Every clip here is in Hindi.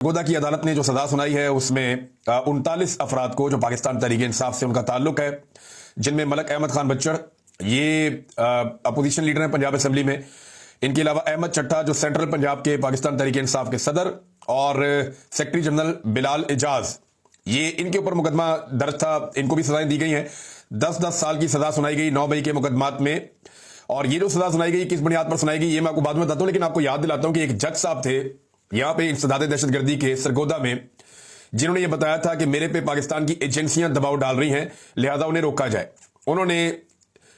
गोदा की अदालत ने जो सजा सुनाई है उसमें 39 अफराद को जो पाकिस्तान तहरीक इंसाफ से उनका ताल्लुक है, जिनमें मलक अहमद खान बच्चड़, ये अपोजिशन लीडर हैं पंजाब असेंबली में। इनके अलावा अहमद चट्टा जो सेंट्रल पंजाब के पाकिस्तान तहरीक इंसाफ के सदर, और सेक्रेटरी जनरल बिलाल एजाज, ये इनके ऊपर मुकदमा दर्ज था। इनको भी सजाएं दी गई हैं। 10-10 साल की सजा सुनाई गई 9 मई के मुकदमात में। और ये जो सजा सुनाई गई किस बुनियाद पर सुनाई गई ये मैं आपको बाद में बताता हूं, लेकिन आपको याद दिलाता हूं कि एक जज साहब थे यहां पे इंसदाद दहशतगर्दी के सरगोदा में, जिन्होंने ये बताया था कि मेरे पे पाकिस्तान की एजेंसियां दबाव डाल रही हैं, लिहाजा उन्हें रोका जाए। उन्होंने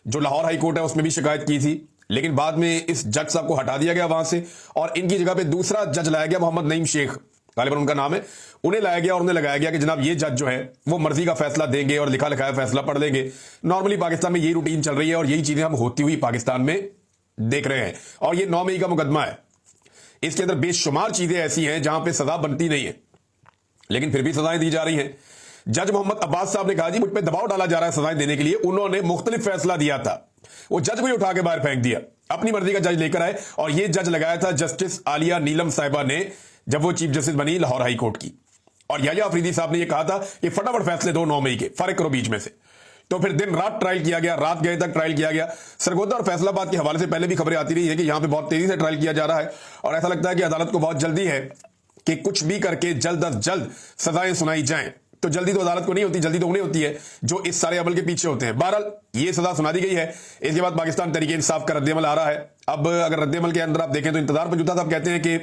जो लाहौर हाई कोर्ट है उसमें भी शिकायत की थी, लेकिन बाद में इस जज साहब को हटा दिया गया वहां से और इनकी जगह पे दूसरा जज लाया गया, मोहम्मद नईम शेख गालिबन उनका नाम है। उन्हें लाया गया और उन्हें लगाया गया कि जनाब ये जज जो है वो मर्जी का फैसला देंगे और लिखा लिखाया फैसला पढ़ लेंगे। नॉर्मली पाकिस्तान में यही रूटीन चल रही है और यही चीजें हम होती हुई पाकिस्तान में देख रहे हैं। और ये 9 मई का मुकदमा है, इसके अंदर बेशुमार चीजें ऐसी हैं जहां पे सजा बनती नहीं है, लेकिन फिर भी सजाएं दी जा रही हैं। जज मोहम्मद अब्बास साहब ने कहा जी मुझ पे दबाव डाला जा रहा है सजाएं देने के लिए। उन्होंने मुख्तलिफ फैसला दिया था, वो जज को ही उठा के बाहर फेंक दिया, अपनी मर्जी का जज लेकर आए। और ये जज लगाया था जस्टिस आलिया नीलम साहिबा ने, जब वो चीफ जस्टिस बनी लाहौर हाई कोर्ट की। और याया अफरीदी साहब ने ये कहा था कि फटाफट फैसले दो 9 मई के, फर्क करो बीच में से। तो फिर दिन रात ट्रायल किया गया, रात गए तक ट्रायल किया गया। सरगोदा और फैसलाबाद के हवाले से पहले भी खबरें आती रही है कि यहां पे बहुत तेजी से ट्रायल किया जा रहा है और ऐसा लगता है कि अदालत को बहुत जल्दी है कि कुछ भी करके जल्द अज जल्द सजाएं सुनाई जाएं। तो जल्दी तो अदालत को नहीं होती, जल्दी तो उन्हें होती है जो इस सारे अमल के पीछे होते हैं। बहरहाल ये सजा सुना दी गई है। इसके बाद पाकिस्तान तहरीक इंसाफ का रद्देमल आ रहा है। अब अगर रद्देमल के अंदर आप देखें तो इंतजार पर जुटा साहब कहते हैं कि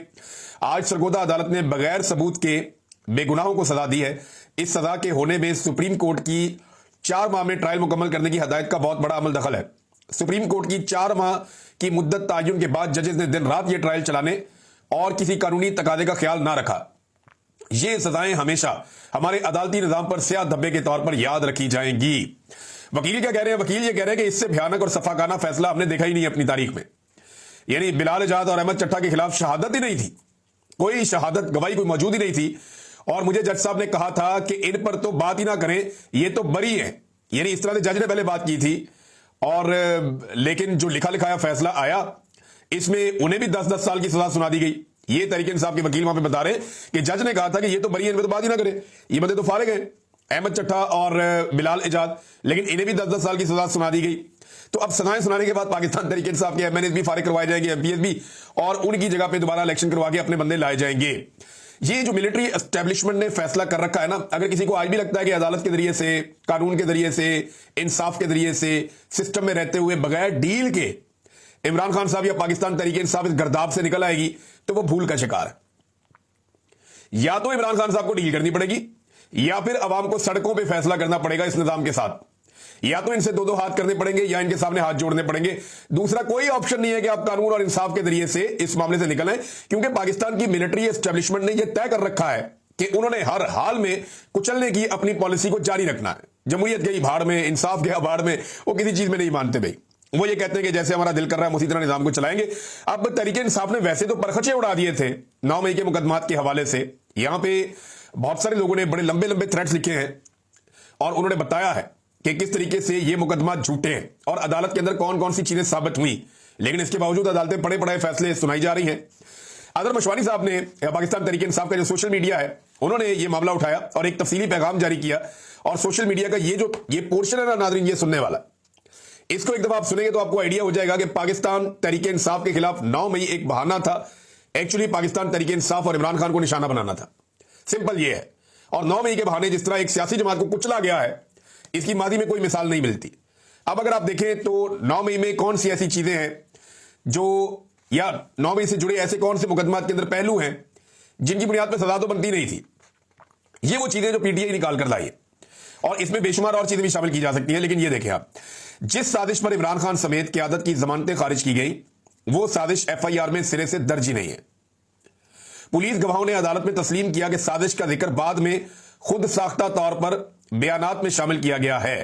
आज सरगोदा अदालत ने बगैर सबूत के बेगुनाहों को सजा दी है। इस सजा के होने में सुप्रीम कोर्ट की 4 माह में ट्रायल मुकम्मल करने की हदायत का बहुत बड़ा अमल दखल है। सुप्रीम कोर्ट की 4 माह की मुद्दत तायुन के बाद जजेस ने दिन रात ये ट्रायल चलाने और किसी कानूनी तकादे का ख्याल ना रखा। ये सजाएं हमेशा हमारे अदालती निजाम पर स्याह धब्बे के तौर पर याद रखी जाएंगी। वकील क्या कह रहे हैं? वकील ये कह रहे हैं कि इससे भयानक और सफाकाना फैसला हमने देखा ही नहीं अपनी तारीख में। यानी बिलाल एजाज और अहमद चट्टा के खिलाफ शहादत ही नहीं थी, कोई शहादत गवाही कोई मौजूद ही नहीं थी। और मुझे जज साहब ने कहा था कि इन पर तो बात ही ना करें, ये तो बरी है। यानी इस तरह से जज ने पहले बात की थी। और लेकिन जो लिखा लिखाया फैसला आया इसमें उन्हें भी 10-10 साल की सजा सुना दी गई। ये तहरीक इंसाफ के वकील वहां पे बता रहे कि जज ने कहा था कि ये तो बरी है, इनमें तो बात ही ना करें, ये बंदे तो फारिग हैं, अहमद चट्टा और बिलाल एजाज, लेकिन इन्हें भी 10-10 साल की सजा सुना दी गई। तो अब सजाएं सुनाने के बाद पाकिस्तान तहरीक इंसाफ के एमएनएस भी फारिग करवाए जाएंगे, एमपीएस भी, और उनकी जगह पे दोबारा इलेक्शन करवा के अपने बंदे लाए जाएंगे। ये जो मिलिट्री एस्टेब्लिशमेंट ने फैसला कर रखा है ना, अगर किसी को आज भी लगता है कि अदालत के जरिए से, कानून के जरिए से, इंसाफ के जरिए से, सिस्टम में रहते हुए बगैर डील के इमरान खान साहब या पाकिस्तान तहरीक इंसाफ इस गर्दाब से निकल आएगी, तो वो भूल का शिकार है। या तो इमरान खान साहब को डील करनी पड़ेगी या फिर अवाम को सड़कों पर फैसला करना पड़ेगा इस निजाम के साथ। या तो इनसे 2-2 हाथ करने पड़ेंगे या इनके सामने हाथ जोड़ने पड़ेंगे। दूसरा कोई ऑप्शन नहीं है कि आप कानून और इंसाफ के जरिए से इस मामले से निकल आए, क्योंकि पाकिस्तान की मिलिट्री एस्टेब्लिशमेंट ने यह तय कर रखा है कि उन्होंने हर हाल में कुचलने की अपनी पॉलिसी को जारी रखना है। जमहूरियत गई भाड़ में, इंसाफ गया भाड़ में, वो किसी चीज में नहीं मानते भाई। वो ये कहते हैं कि जैसे हमारा दिल कर रहा है उसी तरह निजाम को चलाएंगे। अब तहरीक इंसाफ ने वैसे तो परखचे उड़ा दिए थे 9 मई के मुकदमात के हवाले से। यहां पे बहुत सारे लोगों ने बड़े लंबे लंबे थ्रेट्स लिखे हैं और उन्होंने बताया है कि किस तरीके से ये मुकदमा झूठे हैं और अदालत के अंदर कौन कौन सी चीजें साबित हुई। लेकिन इसके बावजूद अदालतें पड़े पड़े फैसले सुनाई जा रही हैं। अदर मशवानी साहब ने पाकिस्तान तहरीक इंसाफ का जो सोशल मीडिया है उन्होंने ये मामला उठाया और एक तफसीली पैगाम जारी किया। और सोशल मीडिया का ये पोर्शन है ना नाज़रीन, ये सुनने वाला, इसको एक दफा आप सुनेंगे तो आपको आइडिया हो जाएगा कि पाकिस्तान तहरीक इंसाफ के खिलाफ 9 मई एक बहाना था। एक्चुअली पाकिस्तान तहरीक इंसाफ और इमरान खान को निशाना बनाना था। सिंपल ये है। और 9 मई के बहाने जिस तरह एक सियासी जमात को कुचला गया है, इसकी मादी में कोई मिसाल नहीं मिलती। अब अगर आप देखें तो 9 मई में कौन सी ऐसी चीजें हैं जो, या 9 मई से जुड़े ऐसे कौन से मुकदमात के अंदर पहलू हैं जिनकी बुनियाद पर सजा तो बनती नहीं थी। ये वो चीजें जो पीटीआई निकाल कर लाई है और इसमें बेशुमार और चीजें भी शामिल की जा सकती हैं। लेकिन ये देखें आप, जिस साजिश पर इमरान खान समेत क़यादत की जमानतें खारिज की गई, वो साजिश एफआईआर में सिरे से दर्ज ही नहीं है। पुलिस गवाहों ने अदालत में तस्लीम किया कि साजिश का जिक्र बाद में खुद साख्ता तौर पर बयानात में शामिल किया गया है।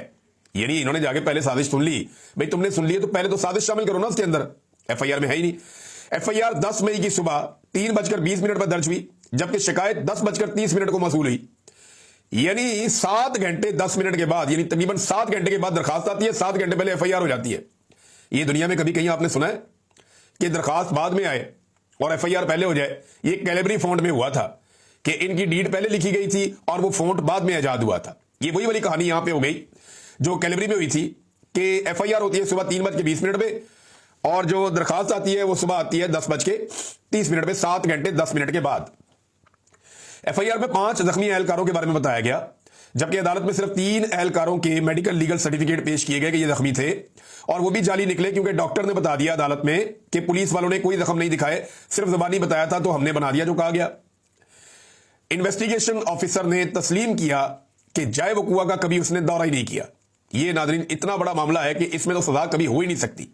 यानी इन्होंने जाके पहले साजिश सुन ली। भाई तुमने सुन ली है तो पहले तो साजिश शामिल करो ना उसके अंदर। एफआईआर में है ही नहीं। एफआईआर 10 मई की सुबह 3:20 पर दर्ज हुई, जबकि शिकायत 10:30 को मौसूल हुई। यानी 7 घंटे 10 मिनट के बाद, यानी तकरीबन 7 घंटे के बाद दरखास्त आती है, 7 घंटे पहले एफआईआर हो जाती है। ये दुनिया में कभी कहीं आपने सुना है कि दरखास्त बाद में आए और एफआईआर पहले हो जाए? ये कैलेबरी फॉन्ट में हुआ था कि इनकी डीड पहले लिखी गई थी और वो फोंट बाद में इजाद हुआ था। ये वही वाली कहानी यहां पे हो गई जो कैलवरी में हुई थी कि एफआईआर होती है सुबह 3:20 पे और जो दरखास्त आती है वो सुबह आती है 10:30 पे, 7 घंटे 10 मिनट के बाद। एफआईआर में 5 जख्मी एहलकारों के बारे में बताया गया, जबकि अदालत में सिर्फ 3 एहलकारों के मेडिकल लीगल सर्टिफिकेट पेश किए गए कि ये जख्मी थे, और वो भी जाली निकले क्योंकि डॉक्टर ने बता दिया अदालत में कि पुलिस वालों ने कोई जख्म नहीं दिखाए, सिर्फ जबानी बताया था तो हमने बना दिया जो कहा गया। इन्वेस्टिगेशन ऑफिसर ने तस्लीम किया कि जाए वकुआ का कभी उसने दौरा ही नहीं किया। यह नाज़रीन इतना बड़ा मामला है कि इसमें तो सजा कभी हो ही नहीं सकती।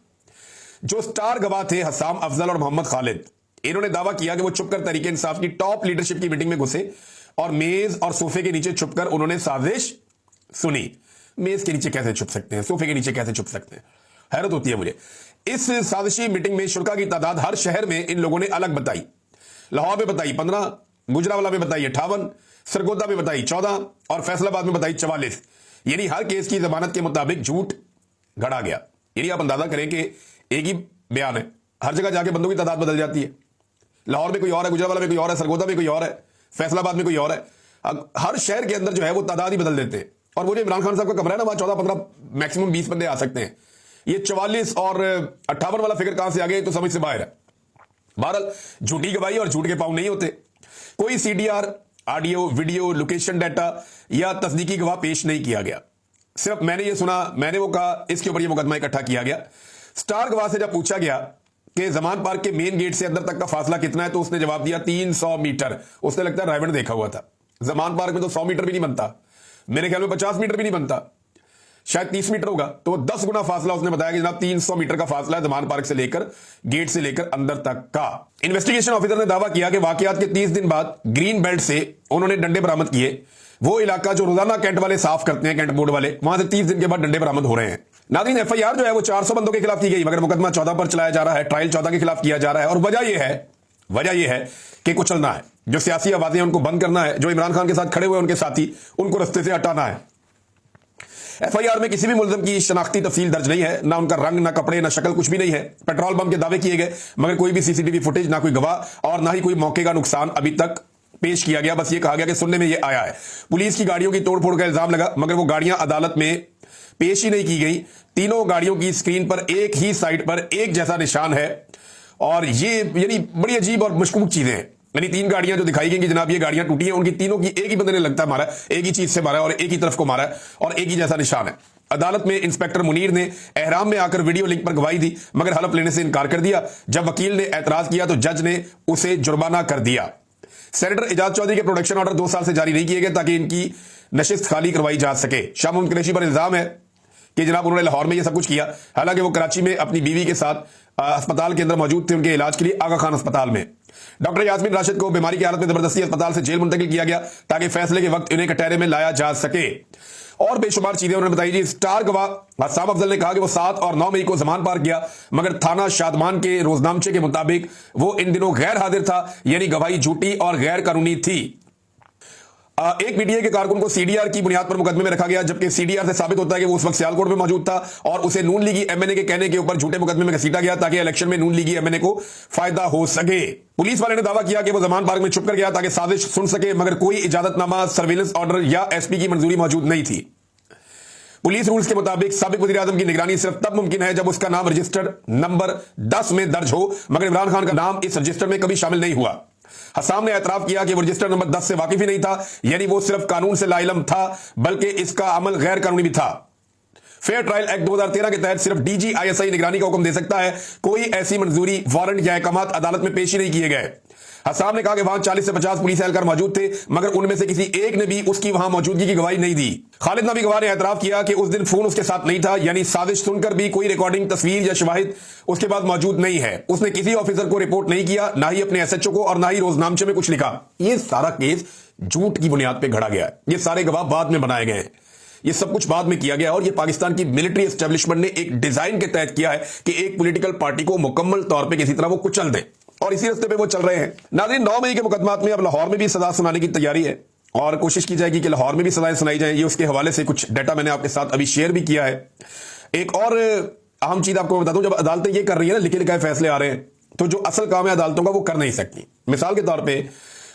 जो स्टार गवाह थे हसाम अफजल और मोहम्मद खालिद, इन्होंने दावा किया कि वो छुपकर तहरीके इंसाफ की टॉप लीडरशिप की मीटिंग में घुसे और मेज और सोफे के नीचे छुपकर उन्होंने साजिश सुनी। मेज के नीचे कैसे छुप सकते हैं, सोफे के नीचे कैसे छुप सकते हैं, हैरत होती है मुझे। इस साजिशी मीटिंग में शुल्का की तादाद हर शहर में इन लोगों ने अलग बताई। लाहौर में बताई 15, गुजरावाला में बताई 58, सरगोदा में बताई 14 और फैसलाबाद में बताई 44। यानी हर केस की जमानत के मुताबिक झूठ गढ़ा गया। यानी आप अंदाजा करें कि एक ही बयान है, हर जगह जाके बंदों की तादाद बदल जाती है। लाहौर में कोई और है, गुजरावाला में कोई और है, सरगोदा में कोई और है, फैसलाबाद में कोई और है। हर शहर के अंदर जो है वो तादाद ही बदल देते हैं। और वो जो इमरान खान साहब का कमरा है ना, वहां 14-15 मैक्सिमम 20 बंदे आ सकते हैं। ये 44 और 58 वाला फिगर कहां से आ गए तो समझ से बाहर है। बहरहाल झूठी गवाही और झूठ के पांव नहीं होते। कोई CDR, audio, video, location data या तस्दीकी गवाह पेश नहीं किया गया। सिर्फ मैंने ये सुना, मैंने वो कहा, इसके ऊपर ये मुकदमा इकट्ठा किया गया। स्टार गवाह से जब पूछा गया कि जमान पार्क के मेन गेट से अंदर तक का फासला कितना है तो उसने जवाब दिया 300 मीटर। उसने लगता है रावण देखा हुआ था। जमान पार्क में तो 100 मीटर भी नहीं बनता, मेरे ख्याल में 50 मीटर भी नहीं बनता, शायद 30 मीटर होगा। तो 10 गुना फासला उसने बताया कि जनाब 300 मीटर का फासला है जमान पार्क से लेकर, गेट से लेकर अंदर तक का। इन्वेस्टिगेशन ऑफिसर ने दावा किया कि वाकयात के 30 दिन बाद ग्रीन बेल्ट से उन्होंने डंडे बरामद किए। वो इलाका जो रोजाना कैंट वाले साफ करते हैं, कैंट बोर्ड वाले, वहां से 30 दिन के बाद डंडे बरामद हो रहे हैं। नाज़रीन एफआईआर जो है वो 400 बंदों के खिलाफ की गई, मगर मुकदमा 14 पर चलाया जा रहा है। ट्रायल 14 के खिलाफ किया जा रहा है। और वजह यह है कि कुचलना है, जो सियासी आवाजें उनको बंद करना है, जो इमरान खान के साथ खड़े हुए उनके साथी, उनको रस्ते से हटाना है। एफआईआर में किसी भी मुलजम की शनाख्ती तफसील दर्ज नहीं है, ना उनका रंग, ना कपड़े, ना शक्ल, कुछ भी नहीं है। पेट्रोल बम के दावे किए गए, मगर कोई भी सीसीटीवी फुटेज, ना कोई गवाह और ना ही कोई मौके का नुकसान अभी तक पेश किया गया। बस ये कहा गया कि सुनने में ये आया है। पुलिस की गाड़ियों की तोड़फोड़ का इल्जाम लगा, मगर वो गाड़ियां अदालत में पेश ही नहीं की गई। तीनों गाड़ियों की स्क्रीन पर एक ही साइड पर एक जैसा निशान है, और ये यानी बड़ी अजीब और मशकूक चीजें हैं। यानी 3 गाड़ियां जो दिखाई गई कि जनाब ये गाड़ियां टूटी हैं, उनकी तीनों की एक ही बंदे ने लगता है मारा, एक ही चीज से मारा और एक ही तरफ को मारा है और एक ही जैसा निशान है। अदालत में इंस्पेक्टर मुनीर ने एहराम में आकर वीडियो लिंक पर गवाही दी, मगर हलफ लेने से इनकार कर दिया। जब वकील ने एतराज किया तो जज ने उसे जुर्माना कर दिया। सेनेटर एजाज चौधरी के प्रोटेक्शन ऑर्डर 2 साल से जारी नहीं किए गए ताकि इनकी नशिस्त खाली करवाई जा सके। शाह मोहम्मद कुरैशी पर इल्जाम है कि जनाब उन्होंने लाहौर में यह सब कुछ किया, हालांकि वो कराची में अपनी बीवी के साथ अस्पताल के अंदर मौजूद थे उनके इलाज के लिए, आगा खान अस्पताल में। डॉक्टर यास्मीन राशिद को बीमारी की हालत में जबरदस्ती अस्पताल से जेल मुंतकिल किया गया ताकि फैसले के वक्त इन्हें कटहरे में लाया जा सके। और बेशुमार चीजें उन्होंने बताई जी। स्टार गवाह हसाम अफजल ने कहा कि वो 7 और 9 मई को जमान पार्क गया, मगर थाना शादमान के रोजनामचे के मुताबिक वो इन दिनों गैर हाजिर था, यानी गवाही झूठी और गैर कानूनी थी। एक पीटीआई के कारकुन को सीडीआर की बुनियाद पर मुकदमे में रखा गया, जबकि सीडीआर से साबित होता है कि वो उस वक्त सियालकोट में मौजूद था और उसे नून लीगी एमएनए के कहने के ऊपर झूठे मुकदमे में घसीटा गया ताकि इलेक्शन में नून लीगी एमएनए को फायदा हो सके। पुलिस वाले ने दावा किया कि वो जमान पार्क में छुपकर गया ताकि साजिश सुन सके, मगर कोई इजाजतनामा, सर्विलेंस ऑर्डर या एसपी की मंजूरी मौजूद नहीं थी। पुलिस रूल्स के मुताबिक साबिक वज़ीर आज़म की निगरानी सिर्फ तब मुमकिन है जब उसका नाम रजिस्टर्ड नंबर 10 में दर्ज हो, मगर इमरान खान का नाम इस रजिस्टर में कभी शामिल नहीं हुआ। हसाम ने एतराफ किया कि वो रजिस्टर नंबर 10 से वाकिफ ही नहीं था, यानी वो सिर्फ कानून से लाइलम था, बल्कि इसका अमल गैर कानूनी भी था। फेयर ट्रायल एक्ट 2013 के तहत सिर्फ डीजीआईएसआई निगरानी का हुक्म दे सकता है। कोई ऐसी मंजूरी, वारंट या अहकामात अदालत में पेश ही नहीं किए गए। हसाम ने कहा कि वहां 40 से 50 पुलिस एहलकार मौजूद थे, मगर उनमें से किसी एक ने भी उसकी वहां मौजूदगी की गवाही नहीं दी। खालिद नबी गवाह ने एतराफ किया कि उस दिन फोन उसके साथ नहीं था, यानी साजिश सुनकर भी कोई रिकॉर्डिंग, तस्वीर या शवाहिद उसके पास मौजूद नहीं है। उसने किसी ऑफिसर को रिपोर्ट नहीं किया, ना ही अपने एसएचओ को और ना ही रोजनामचे में कुछ लिखा। यह सारा केस झूठ की बुनियाद पर घड़ा गया है। ये सारे गवाह बाद में बनाए गए हैं, ये सब कुछ बाद में किया गया और ये पाकिस्तान की मिलिट्री एस्टेब्लिशमेंट ने एक डिजाइन के तहत किया है कि एक पॉलिटिकल पार्टी को मुकम्मल तौर पे किसी तरह वो कुचल दे, और इसी रास्ते पे वो चल रहे हैं। नाज़रीन 9 मई के मुकदमात में अब लाहौर में भी सजा सुनाने की तैयारी है और कोशिश की जाएगी कि लाहौर में भी सजाएं सुनाई जाए। ये उसके हवाले से कुछ डाटा मैंने आपके साथ अभी शेयर भी किया है। एक और अहम चीज आपको बता दूं, जब अदालतें ये कर रही है ना, लिखे लिखाए फैसले आ रहे हैं, तो जो असल काम है अदालतों का वो कर नहीं सकती। मिसाल के तौर पर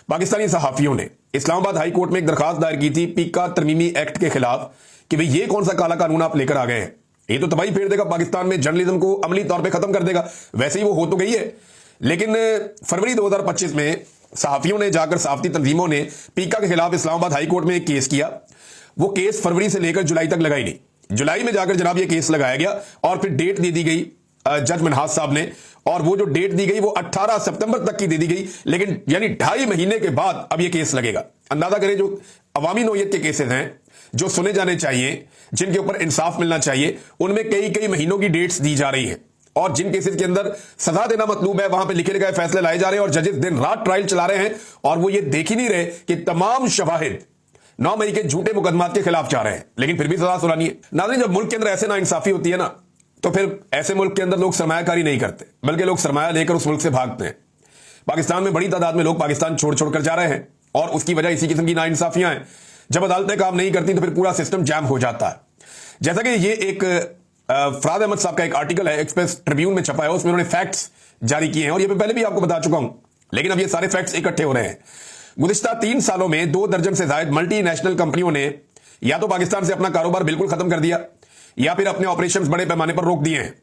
पाकिस्तानी सहाफियों ने इस्लामाबाद हाई कोर्ट में एक दरखास्त दायर की थी पीका तरमीमी एक्ट के खिलाफ कि भाई ये कौन सा काला कानून आप लेकर आ गए हैं, ये तो तबाही फेर देगा पाकिस्तान में, जर्नलिज्म को अमली तौर पे खत्म कर देगा। वैसे ही वो हो तो गई है, लेकिन फरवरी 2025 में सहाफियों ने जाकर सहाफती तंजीमों ने पीका के खिलाफ इस्लामाबाद हाई कोर्ट में एक केस किया। वो केस फरवरी से लेकर जुलाई तक लगाई नहीं, जुलाई में जाकर जनाब ये केस लगाया गया और फिर डेट दे दी गई जज मनहास साहब ने, और वो जो डेट दी गई वो 18 सितंबर तक की दे दी गई, लेकिन यानी 2.5 महीने के बाद अब ये केस लगेगा। अंदाजा करें जो अवामी नौयत के केसेस हैं जो सुने जाने चाहिए, जिनके ऊपर इंसाफ मिलना चाहिए, उनमें कई कई महीनों की डेट्स दी जा रही है, और जिन केसेस के अंदर सजा देना मतलूब है वहां पे लिखे गए फैसले लाए जा रहे हैं और जजेस दिन रात ट्रायल चला रहे हैं, और वो ये देख ही नहीं रहे कि तमाम शवाहिद 9 मई के झूठे मुकदमात के खिलाफ जा रहे हैं, लेकिन फिर भी सजा सुनानी है। नाज़रीन, जब मुल्क के अंदर ऐसे नाइंसाफी होती है ना, तो फिर ऐसे मुल्क के अंदर लोग सरमायाकारी नहीं करते, बल्कि लोग सरमाया लेकर उस मुल्क से भागते हैं। पाकिस्तान में बड़ी तादाद में लोग पाकिस्तान छोड़ छोड़ कर जा रहे हैं, और उसकी वजह इसी किस्म की नाइंसाफियां हैं। जब अदालतें काम नहीं करती तो फिर पूरा सिस्टम जैम हो जाता है। जैसा कि ये एक फराद अहमद साहब का एक आर्टिकल है, एक्सप्रेस ट्रिब्यून में छपा है, उसमें उन्होंने फैक्ट्स जारी किए हैं, और ये मैं पहले भी आपको बता चुका हूं, लेकिन अब ये सारे फैक्ट्स इकट्ठे हो रहे हैं। गुज़िश्ता 3 सालों में 2 दर्जन से ज्यादा मल्टीनेशनल कंपनियों ने या तो पाकिस्तान से अपना कारोबार बिल्कुल खत्म कर दिया या फिर अपने ऑपरेशंस बड़े पैमाने पर रोक दिए हैं।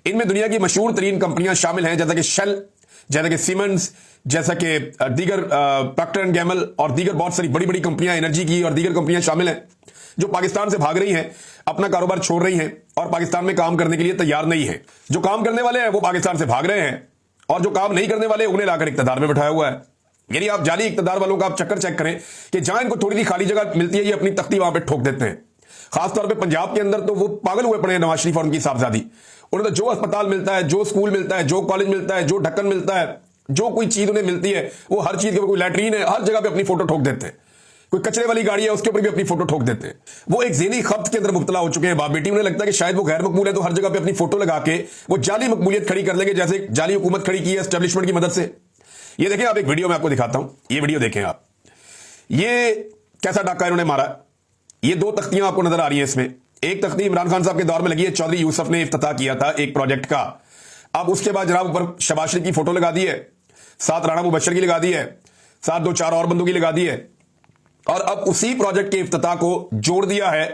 इनमें दुनिया की मशहूर तरीन कंपनियां शामिल हैं, जैसा कि शेल, जैसा कि सीमेंस, जैसा कि दीगर प्रॉक्टर एंड गैमल और दीगर बहुत सारी बड़ी बड़ी कंपनियां एनर्जी की और दीगर कंपनियां शामिल हैं जो पाकिस्तान से भाग रही हैं, अपना कारोबार छोड़ रही हैं और पाकिस्तान में काम करने के लिए तैयार नहीं है। जो काम करने वाले हैं वो पाकिस्तान से भाग रहे हैं, और जो काम नहीं करने वाले उन्हें लाकर इक्तदार में बैठाया हुआ है। यानी आप जाली इक्तदार वालों का आप चक्कर चेक करें कि जहां इनको थोड़ी सी खाली जगह मिलती है ये अपनी तख्ती वहां पर ठोक देते हैं। खासतौर पर पंजाब के अंदर तो वो पागल हुए पड़े हैं नवाज शरीफ और उनकी साहबजादी। उन्हें तो जो अस्पताल मिलता है, जो स्कूल मिलता है, जो कॉलेज मिलता है, जो ढक्कन मिलता है, जो कोई चीज उन्हें मिलती है, वो हर चीज के ऊपर, कोई लैट्रीन है, हर जगह पे अपनी फोटो ठोक देते हैं। कोई कचरे वाली गाड़ी है उसके ऊपर भी अपनी फोटो ठोक देते हैं। वो एक ज़हनी खब्त के अंदर मुब्तला हो चुके हैं बाप बेटी। उन्हें लगता है कि शायद वो गैर मकबूल है तो हर जगह पे अपनी फोटो लगा के वो जाली मकबूलियत खड़ी कर लेंगे, जैसे जाली हुकूमत खड़ी की है एस्टेब्लिशमेंट की मदद से। ये देखें आप, एक वीडियो में आपको दिखाता हूं, ये वीडियो देखें आप, ये कैसा डाका इन्होंने मारा। ये 2 तख्तियां आपको नजर आ रही है इसमें। एक तख्ती इमरान खान साहब के दौर में लगी है, चौधरी यूसुफ ने इफ्तिताह किया था एक प्रोजेक्ट का। अब उसके बाद जनाब ऊपर शहबाज शरीफ की फोटो लगा दी है, साथ राणा मुबशर की लगा दी है, साथ 2-4 और बंदों की लगा दी है, और अब उसी प्रोजेक्ट के इफ्तिताह को जोड़ दिया है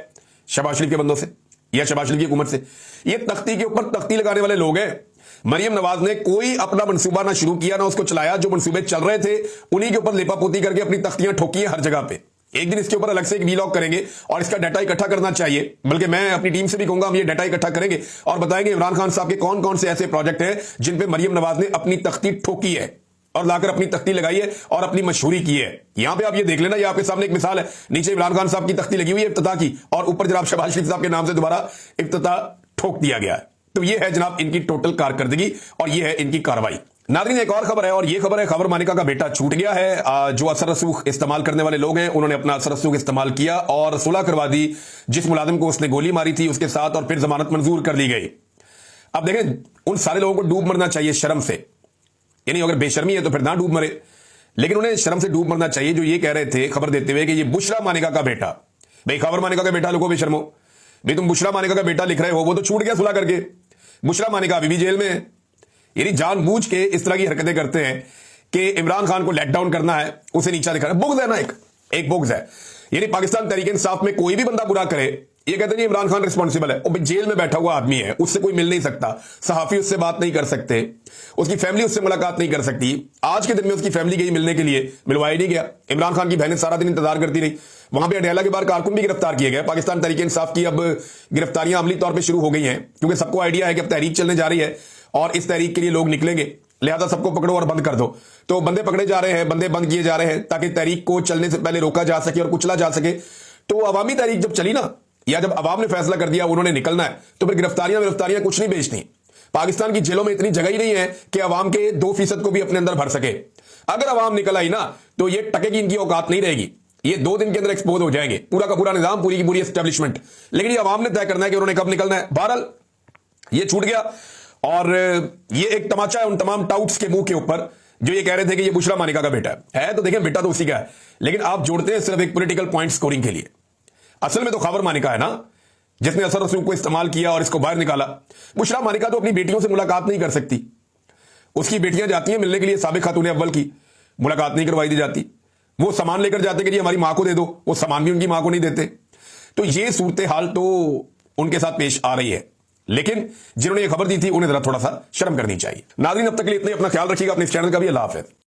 शहबाज शरीफ के बंदों से या शहबाज शरीफ की हुकूमत से। ये तख्ती के ऊपर तख्ती लगाने वाले लोग हैं। मरियम नवाज ने कोई अपना मंसूबा ना शुरू किया ना उसको चलाया, जो मंसूबे चल रहे थे उन्हीं के ऊपर लेपापोती करके अपनी तख्तियां ठोकी है हर जगह पे। एक दिन इसके ऊपर अलग से एक वीलॉग करेंगे और इसका डाटा इकट्ठा करना चाहिए, बल्कि मैं अपनी टीम से भी कहूंगा हम ये डाटा इकट्ठा करेंगे और बताएंगे इमरान खान साहब के कौन कौन से ऐसे प्रोजेक्ट हैं जिन पे मरियम नवाज ने अपनी तख्ती ठोकी है और लाकर अपनी तख्ती लगाई है और अपनी मशहूरी की है। यहां पे आप ये देख लेना, ये आपके सामने एक मिसाल है। नीचे इमरान खान साहब की तख्ती लगी हुई है इफ्तिताह की, और ऊपर जनाब शहबाज शरीफ साहब के नाम से दोबारा इफ्तिताह ठोक दिया गया है। तो ये है जनाब इनकी टोटल कारकर्दगी और ये है इनकी कार्रवाई। नाज़रीन, एक और खबर है, और ये खबर है खबर मानिका का बेटा छूट गया है। जो असर रसूख इस्तेमाल करने वाले लोग हैं उन्होंने अपना असर रसूख इस्तेमाल किया और सुलह करवा दी जिस मुलाजिम को उसने गोली मारी थी उसके साथ, और फिर जमानत मंजूर कर ली गई। अब देखें, उन सारे लोगों को डूब मरना चाहिए शर्म से, यानी अगर बेशर्मी है तो फिर ना डूब मरे, लेकिन उन्हें शर्म से डूब मरना चाहिए जो ये कह रहे थे खबर देते हुए कि ये बुशरा मानिका का बेटा, भाई खबर मानिका का बेटा लोगों बेशर्मो, भाई तुम बुशरा मानिका का बेटा लिख रहे हो, वो तो छूट गया सुलह करके, बुशरा मानिका अभी भी जेल में है। यानी जानबूझ के इस तरह की हरकतें करते हैं कि इमरान खान को लेट डाउन करना है, उसे नीचा दिखाना, बुग़्ज़ है ना, एक बुग़्ज़ है। यानी पाकिस्तान तहरीक इंसाफ में कोई भी बंदा बुरा करे, ये कहते हैं इमरान खान रिस्पॉन्सिबल है, वो जेल में बैठा हुआ आदमी है, उससे कोई मिल नहीं सकता, सहाफी उससे बात नहीं कर सकते, उसकी फैमिली उससे मुलाकात नहीं कर सकती। आज के दिन में उसकी फैमिली गई मिलने के लिए, मिलवाया नहीं गया। इमरान खान की बहनें सारा दिन इंतजार करती रही। वहां पे अडयाला के बाहर कारकुन भी गिरफ्तार किए गए। पाकिस्तान तहरीक इंसाफ की अब गिरफ्तारियां अमली तौर पर शुरू हो गई हैं, क्योंकि सबको आइडिया है कि अब तहरीक चलने जा रही है और इस तहरीक के लिए लोग निकलेंगे, लिहाजा सबको पकड़ो और बंद कर दो। तो बंदे पकड़े जा रहे हैं, बंदे बंद किए जा रहे हैं ताकि तहरीक को चलने से पहले रोका जा सके और कुचला जा सके। तो अवामी तहरीक जब चली ना, या जब अवाम ने फैसला कर दिया उन्होंने निकलना है, तो फिर गिरफ्तारियां कुछ नहीं बेचती। पाकिस्तान की जेलों में इतनी जगह ही नहीं है कि अवाम के 2% को भी अपने अंदर भर सके। अगर अवाम निकल आई ना तो ये टके की इनकी औकात नहीं रहेगी, ये 2 दिन के अंदर एक्सपोज हो जाएंगे, पूरा का पूरा निजाम, पूरी की पूरी एस्टेब्लिशमेंट। लेकिन ये अवाम ने तय करना है कि उन्होंने कब निकलना है। बहरहाल ये छूट गया, और ये एक तमाचा है उन तमाम टाउट्स के मुंह के ऊपर जो ये कह रहे थे कि ये बुशरा मानिका का बेटा है। तो देखें, बेटा तो उसी का है, लेकिन आप जोड़ते हैं सिर्फ एक पॉलिटिकल पॉइंट स्कोरिंग के लिए। असल में तो खबर मानिका है ना, जिसने असर रसूख को इस्तेमाल किया और इसको बाहर निकाला। बुशरा मानिका तो अपनी बेटियों से मुलाकात नहीं कर सकती, उसकी बेटियां जाती हैं मिलने के लिए साबिक खातून अव्वल की, मुलाकात नहीं करवाई दी जाती। वो सामान लेकर जाते कि जी हमारी मां को दे दो, वो सामान भी उनकी मां को नहीं देते। तो ये सूरत हाल तो उनके साथ पेश आ रही है, लेकिन जिन्होंने ये खबर दी थी उन्हें जरा थोड़ा सा शर्म करनी चाहिए। नाज़रीन, अब तक के लिए इतना ही। अपना ख्याल रखिएगा, अपने इस चैनल का भी। अल्लाह हाफ़िज़।